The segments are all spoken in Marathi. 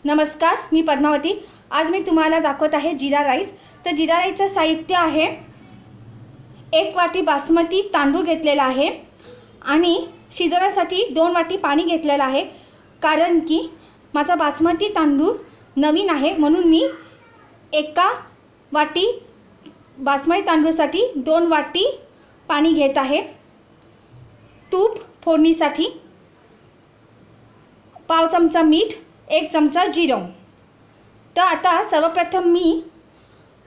नमस्कार, मी पद्मावती। आज मी तुम्हाला दाखवत आहे जीरा राईस। तर जीरा राईसचं साहित्य आहे 1 वाटी बासमती तांदूळ घेतलेला आहे आणि शिजवण्यासाठी 2 वाटी पाणी घेतलेलं आहे। कारण की माझा बासमती तांदूळ नवीन आहे म्हणून मी 1 वाटी बासमती तांदूळसाठी 2 वाटी पाणी घेत आहे। तूप फोडणीसाठी, पाव चमचा मीठ, 1 चमचा जिरं। तर आता सर्वप्रथम मी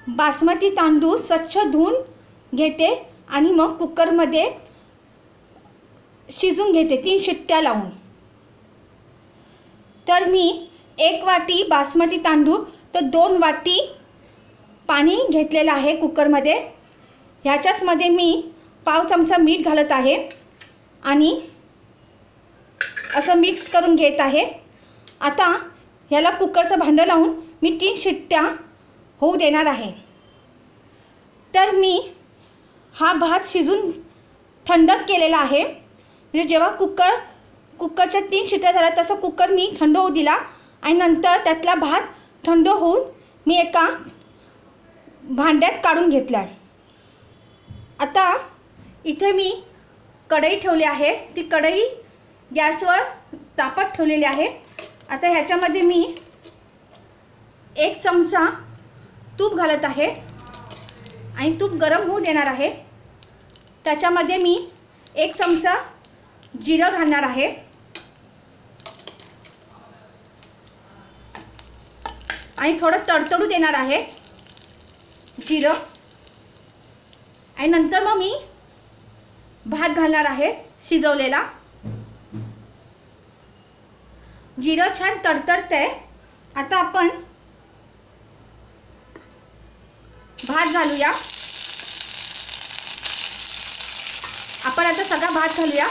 बासमती तांदूळ स्वच्छ धुवून घेते आणि मग कुकरमध्ये शिजून घेते 3 शिट्ट्या लावून। तर मी 1 वाटी बासमती तांदूळ तर 2 वाटी पाणी घेतलेलं आहे कुकरमध्ये। ह्याच्यामध्ये मी पाव चमचा मीठ घालत आहे आणि असं मिक्स करून घेत आहे। आता याला कुकरचं भांडं लावून मी 3 शिट्ट्या होऊ देणार आहे। तर मी हा भात शिजून थंड केलेला आहे। म्हणजे जेव्हा कुकरच्या 3 शिट्ट्या झाल्या तसं कुकर मी थंड होऊ दिला आणि नंतर त्यातला भात थंड होऊन मी एका भांड्यात काढून घेतला। आता इथे मी कढई ठेवली आहे। ती कढई गॅसवर तापत ठेवलेली आहे। आता ह्याच्यामध्ये मी 1 चमचा तूप घालत आहे आणि तूप गरम होऊ देणार आहे। त्याच्यामध्ये मी 1 चमचा जिरं घालणार आहे आणि थोडं तडतडू देणार आहे जिरं। आणि नंतर मग मी भात घालणार आहे शिजवलेला। जिरं छान तडतडतंय। आता आपण भात घालूया। आपण आता सगळा भात घालूया।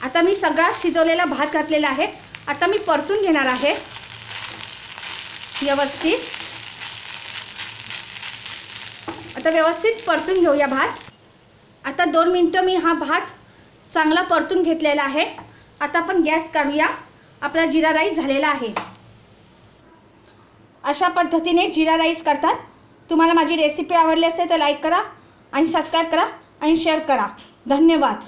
आता मी सगळा शिजवलेला भात घातलेला आहे। आता मी परतून घेणार आहे व्यवस्थित। आता व्यवस्थित परतून घेऊया भात। आता 2 मिनिटं मी हा भात चांगला परतून घेतलेला आहे। आता आपण गॅस काढूया। आपला जीरा राईस झालेला आहे। अशा पद्धतीने जीरा राईस करतात। तुम्हाला माझी रेसिपी आवडली असेल तर लाईक करा आणि सबस्क्राईब करा आणि शेअर करा। धन्यवाद।